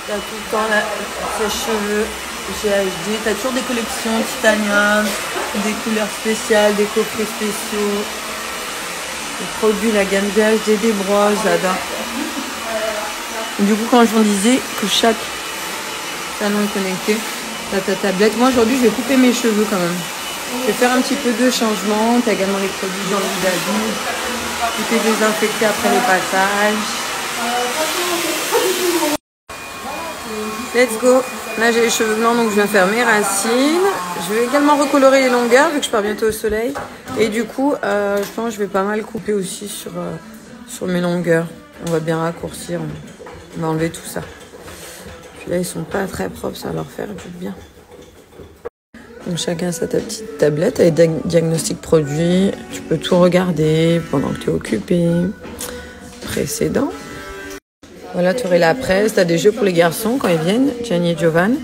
T'as tout le temps sèche-cheveux GHD. T'as toujours des collections titanium, des couleurs spéciales, des coffrets spéciaux. Les produits, la gamme GHD, des brosses, j'adore. Du coup, quand je vous disais que chaque salon est connecté, t'as ta tablette. Moi, aujourd'hui, je vais couper mes cheveux quand même. Je vais faire un petit peu de changement. T'as également les produits Jean-Louis David. Tout est désinfecté après le passage. Let's go. Là, j'ai les cheveux blancs, donc je viens faire mes racines. Je vais également recolorer les longueurs, vu que je pars bientôt au soleil. Et du coup, je pense que je vais pas mal couper aussi sur mes longueurs. On va bien raccourcir. On va enlever tout ça. Puis là, ils sont pas très propres, ça va leur faire du bien. Donc chacun sa petite tablette avec diagnostic produit. Tu peux tout regarder pendant que tu es occupé. Précédent. Voilà, tu aurais la presse. Tu as des jeux pour les garçons quand ils viennent, Gianni et Giovan.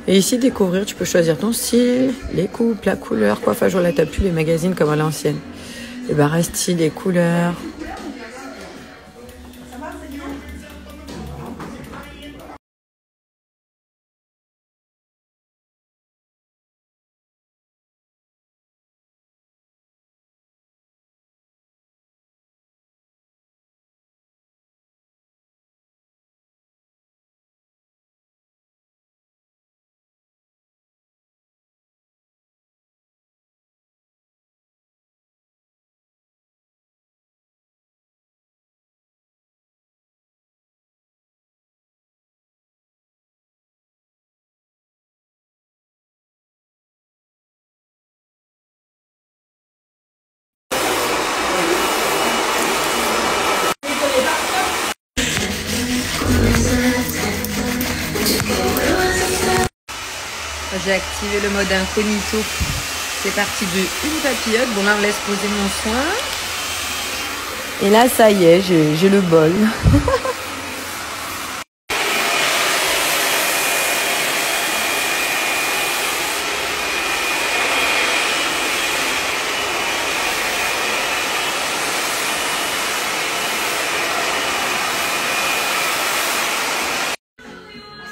Et ici, découvrir, tu peux choisir ton style, les coupes, la couleur, quoi. Enfin, je là, tu n'as plus les magazines comme à l'ancienne. Les barres style, les couleurs. J'ai activé le mode incognito. C'est parti de une papillote. Bon, là, on laisse poser mon soin. Et là, ça y est, j'ai le bol.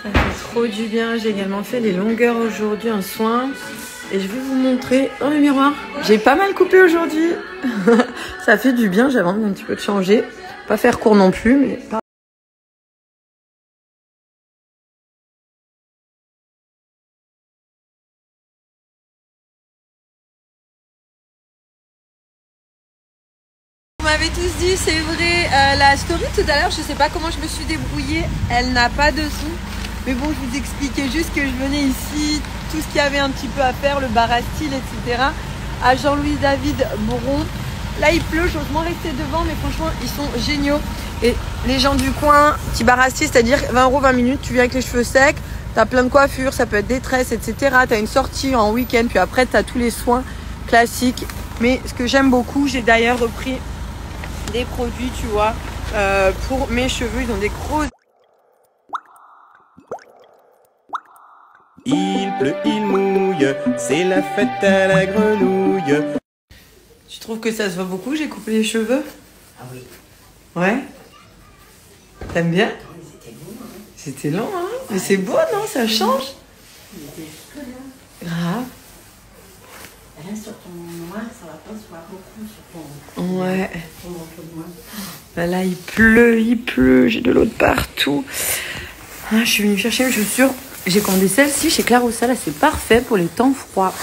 Ça fait trop du bien. J'ai également fait les longueurs aujourd'hui, un soin. Et je vais vous montrer dans le miroir. J'ai pas mal coupé aujourd'hui. Ça fait du bien, j'avais envie un petit peu de changer. Pas faire court non plus, mais pas... Vous m'avez tous dit, c'est vrai, la story tout à l'heure, je sais pas comment je me suis débrouillée. Elle n'a pas de son. Mais bon, je vous expliquais juste que je venais ici, tout ce qu'il y avait un petit peu à faire, le bar à style, etc. À Jean-Louis David Bron. Là, il pleut, j'ose moins rester devant, mais franchement, ils sont géniaux. Et les gens du coin, petit bar à style, c'est-à-dire 20 € 20 minutes, tu viens avec les cheveux secs, tu as plein de coiffures, ça peut être des tresses, etc. Tu as une sortie en week-end, puis après, tu as tous les soins classiques. Mais ce que j'aime beaucoup, j'ai d'ailleurs repris des produits, tu vois, pour mes cheveux. Ils ont des gros... Il pleut, il mouille, c'est la fête à la grenouille. Tu trouves que ça se voit beaucoup, j'ai coupé les cheveux? Ah oui. Ouais. T'aimes bien? C'était beau, hein. C'était long, hein? Mais c'est beau, non? Ça change? Il était juste là. Grave. Là, sur ton noir, ça va pas se voir beaucoup sur ton... Ouais. Ton manteau noir. Bah là, il pleut, j'ai de l'eau de partout. Ah, je suis venue chercher mes chaussures. J'ai commandé celle-ci chez Clarossa. Là, c'est parfait pour les temps froids.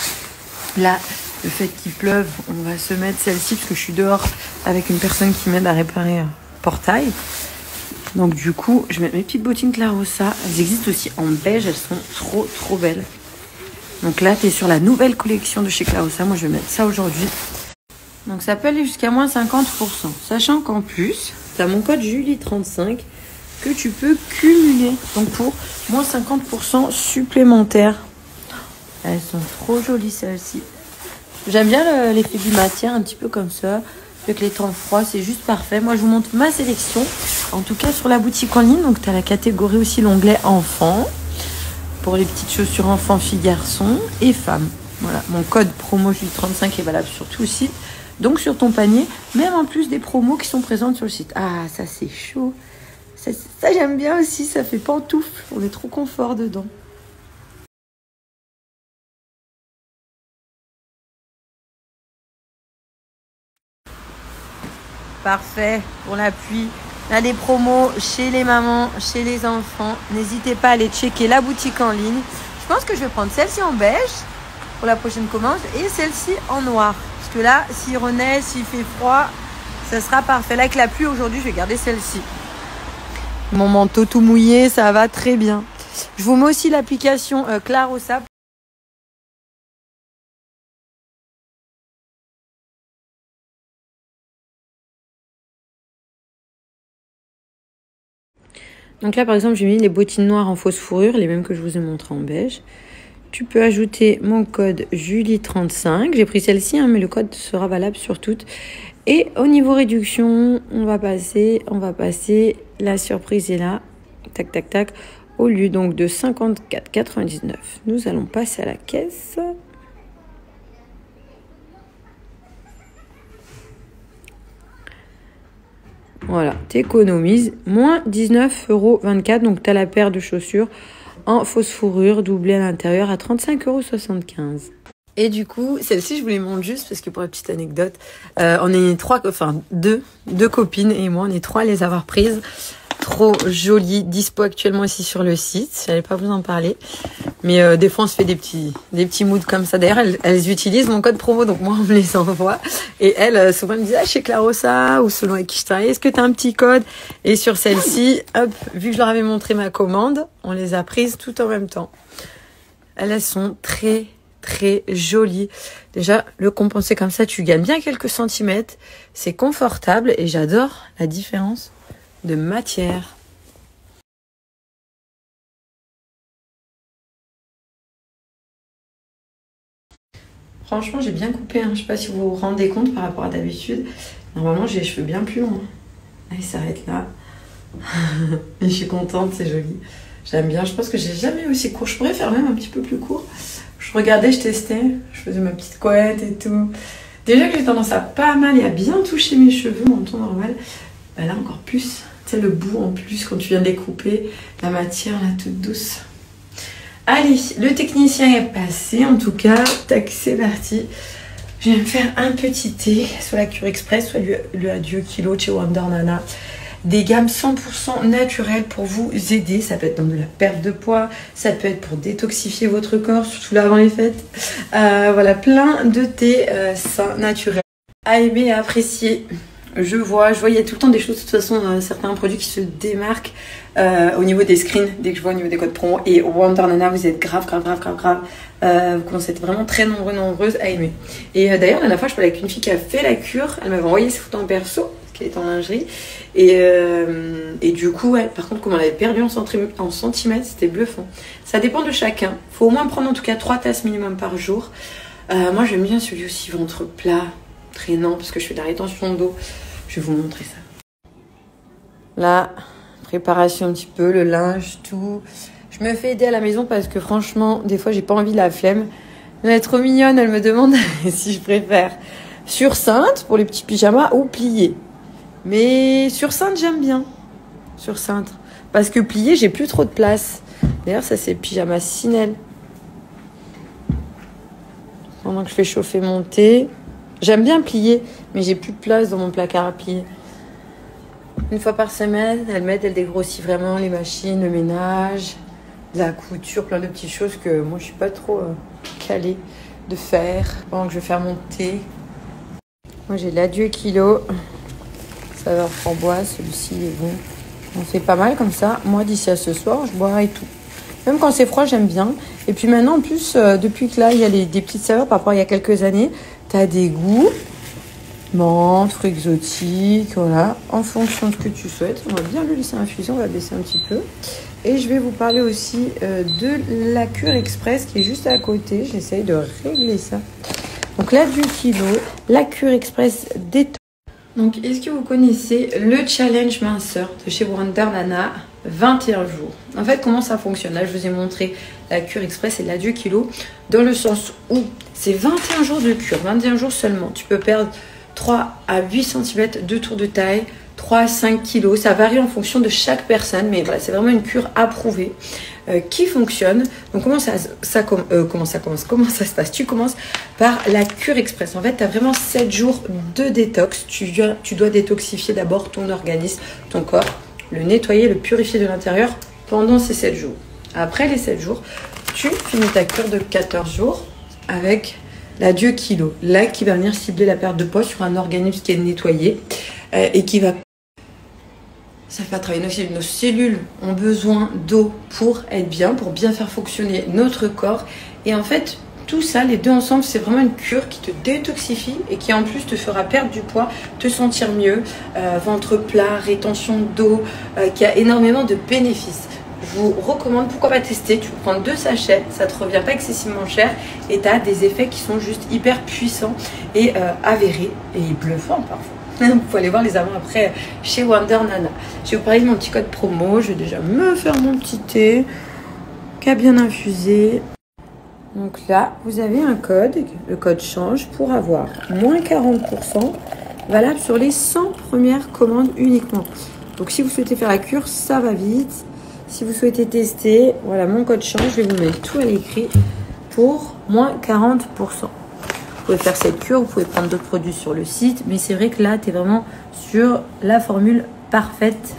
Là, le fait qu'il pleuve, on va se mettre celle-ci parce que je suis dehors avec une personne qui m'aide à réparer un portail. Donc du coup, je vais mettre mes petites bottines Clarossa. Elles existent aussi en beige, elles sont trop belles. Donc là, tu es sur la nouvelle collection de chez Clarossa. Moi, je vais mettre ça aujourd'hui. Donc ça peut aller jusqu'à moins 50%. Sachant qu'en plus, tu as mon code Julie35 que tu peux cumuler. Donc pour moins 50% supplémentaire. Elles sont trop jolies celles-ci. J'aime bien l'effet du matière, un petit peu comme ça. Avec les temps froids, c'est juste parfait. Moi, je vous montre ma sélection. En tout cas, sur la boutique en ligne. Donc, tu as la catégorie aussi, l'onglet enfants. Pour les petites chaussures enfants, filles, garçons et femmes. Voilà, mon code promo Julie35 est valable sur tout le site. Donc, sur ton panier, même en plus des promos qui sont présentes sur le site. Ah, ça, c'est chaud. Ça j'aime bien aussi, ça fait pantoufle. On est trop confort dedans. Parfait pour la pluie. On a des promos chez les mamans, chez les enfants. N'hésitez pas à aller checker la boutique en ligne. Je pense que je vais prendre celle-ci en beige pour la prochaine commande et celle-ci en noir. Parce que là, s'il reneige, s'il fait froid, ça sera parfait. Là, avec la pluie aujourd'hui, je vais garder celle-ci. Mon manteau tout mouillé, ça va très bien. Je vous mets aussi l'application Clarosa. Donc là, par exemple, j'ai mis les bottines noires en fausse fourrure, les mêmes que je vous ai montré en beige. Tu peux ajouter mon code Julie35. J'ai pris celle-ci, hein, mais le code sera valable sur toutes. Et au niveau réduction, on va passer. La surprise est là. Tac, tac, tac. Au lieu donc de 54,99, nous allons passer à la caisse. Voilà, t'économises moins 19,24 €. Donc, tu as la paire de chaussures en fausse fourrure doublée à l'intérieur à 35,75 €. Et du coup, celle-ci, je vous les montre juste parce que pour la petite anecdote, on est deux copines et moi, on est trois à les avoir prises. Trop jolie, dispo actuellement ici sur le site. Je n'allais pas vous en parler. Mais des fois, on se fait des petits moods comme ça. D'ailleurs, elles utilisent mon code promo. Donc, moi, on me les envoie. Et elles, souvent, elles me disent, chez Clarosa ou selon avec qui je travaille, est-ce que tu as un petit code? Et sur celle-ci, hop, vu que je leur avais montré ma commande, on les a prises tout en même temps. Elles sont très, très jolies. Déjà, le compenser comme ça, tu gagnes bien quelques centimètres. C'est confortable et j'adore la différence de matière. Franchement, j'ai bien coupé. Je sais pas si vous vous rendez compte par rapport à d'habitude. Normalement, j'ai les cheveux bien plus longs. Là, ils s'arrêtent là. Et je suis contente, c'est joli. J'aime bien. Je pense que j'ai jamais eu aussi court. Je pourrais faire même un petit peu plus court. Je regardais, je testais. Je faisais ma petite couette et tout. Déjà que j'ai tendance à pas mal et à bien toucher mes cheveux en temps normal. Bah là, encore plus. Tu sais, le bout en plus, quand tu viens de les couper, la matière là, toute douce. Allez, le technicien est passé, en tout cas. Tac, c'est parti. Je vais me faire un petit thé, soit la Cure Express, soit le Adieu Kilo chez Wonder Nana. Des gammes 100% naturelles pour vous aider. Ça peut être dans de la perte de poids, ça peut être pour détoxifier votre corps, surtout là avant les fêtes. Voilà, plein de thés sains, naturels. À aimer et à apprécier. Je voyais tout le temps des choses, de toute façon, certains produits qui se démarquent au niveau des screens, dès que je vois au niveau des codes promo. Et Wonder Nana, vous êtes grave. Vous commencez à être vraiment très nombreuses à aimer. Et d'ailleurs, la dernière fois, je parlais avec une fille qui a fait la cure. Elle m'avait envoyé ses photos en perso, parce qu'elle est en lingerie. Et du coup, par contre, comme on l'avait perdu en centimètres, c'était bluffant. Ça dépend de chacun. Il faut au moins prendre en tout cas 3 tasses minimum par jour. Moi, j'aime bien celui aussi ventre plat, traînant, parce que je fais de la rétention d'eau. Je vais vous montrer ça. Là, préparation un petit peu, le linge, tout. Je me fais aider à la maison parce que franchement, des fois, j'ai pas envie de la flemme. Elle est trop mignonne, elle me demande si je préfère sur cintre pour les petits pyjamas ou plié. Mais sur cintre, j'aime bien. Sur cintre. Parce que plié, j'ai plus trop de place. D'ailleurs, ça, c'est pyjama Sinel. Pendant que je fais chauffer mon thé. J'aime bien plier, mais j'ai plus de place dans mon placard à plier. Une fois par semaine, elle dégrossit vraiment les machines, le ménage, la couture, plein de petites choses que moi je suis pas trop calée de faire pendant que je vais faire mon thé. Moi j'ai l'Adieu Kilo, saveur framboise, celui-ci il est bon. On fait pas mal comme ça. Moi d'ici à ce soir, je boirai tout. Même quand c'est froid, j'aime bien. Et puis maintenant, en plus, depuis que là, il y a des petites saveurs par rapport à il y a quelques années, tu as des goûts, menthe, fruits exotiques, voilà, en fonction de ce que tu souhaites. On va bien le laisser infuser, on va baisser un petit peu. Et je vais vous parler aussi de la Cure Express qui est juste à côté. J'essaye de régler ça. Donc là, du kilo, la Cure Express détente. Donc, est-ce que vous connaissez le challenge minceur de chez Wonder Nana 21 jours. En fait, comment ça fonctionne? Là, je vous ai montré la Cure Express et l'Adieu Kilo dans le sens où c'est 21 jours de cure, 21 jours seulement. Tu peux perdre 3 à 8 cm de tour de taille, 3 à 5 kilos. Ça varie en fonction de chaque personne, mais voilà, c'est vraiment une cure approuvée qui fonctionne. Donc comment ça se passe? Tu commences par la cure express. En fait, tu as vraiment 7 jours de détox. Tu dois détoxifier d'abord ton organisme, ton corps, le nettoyer, le purifier de l'intérieur pendant ces 7 jours. Après les 7 jours, tu finis ta cure de 14 jours avec la Dieu Kilo, là qui va venir cibler la perte de poids sur un organisme qui est nettoyé et qui va... Ça va travailler nos cellules ont besoin d'eau pour être bien, pour bien faire fonctionner notre corps. Et en fait, tout ça, les deux ensemble, c'est vraiment une cure qui te détoxifie et qui en plus te fera perdre du poids, te sentir mieux, ventre plat, rétention d'eau, qui a énormément de bénéfices. Je vous recommande, pourquoi pas tester, tu peux prendre 2 sachets, ça te revient pas excessivement cher et tu as des effets qui sont juste hyper puissants et avérés et bluffants parfois. Vous pouvez aller voir les avant-après chez Wonder Nana. Je vais vous parler de mon petit code promo. Je vais déjà me faire mon petit thé qui a bien infusé. Donc là, vous avez un code. Le code change pour avoir moins 40% valable sur les 100 premières commandes uniquement. Donc si vous souhaitez faire la cure, ça va vite. Si vous souhaitez tester, voilà, mon code change. Je vais vous mettre tout à l'écrit pour moins 40%. Vous pouvez faire cette cure, vous pouvez prendre d'autres produits sur le site, mais c'est vrai que là, tu es vraiment sur la formule parfaite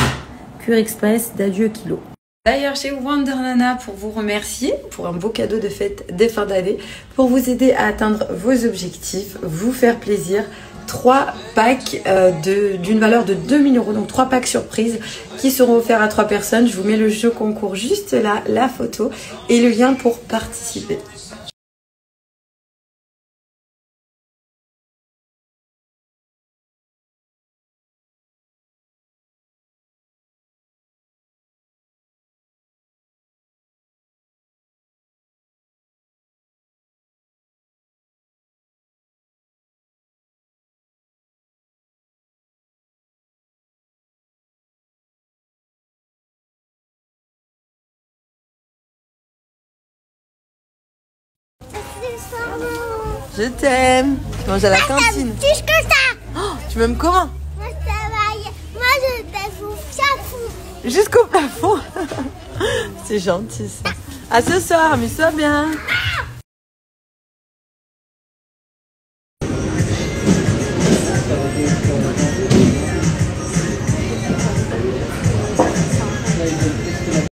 cure express d'Adieu Kilo. D'ailleurs, chez Wonder Nana, pour vous remercier pour un beau cadeau de fête des fins d'année, pour vous aider à atteindre vos objectifs, vous faire plaisir, 3 packs d'une valeur de 2000 €, donc 3 packs surprises qui seront offerts à 3 personnes. Je vous mets le jeu concours juste là, la photo et le lien pour participer. Je t'aime. Tu manges à la cantine. Plus que ça. Oh, tu m'aimes comment? Moi, ça va. Moi, je t'aime au plafond. Jusqu'au plafond. C'est gentil ça. À ce soir, amuse-toi bien.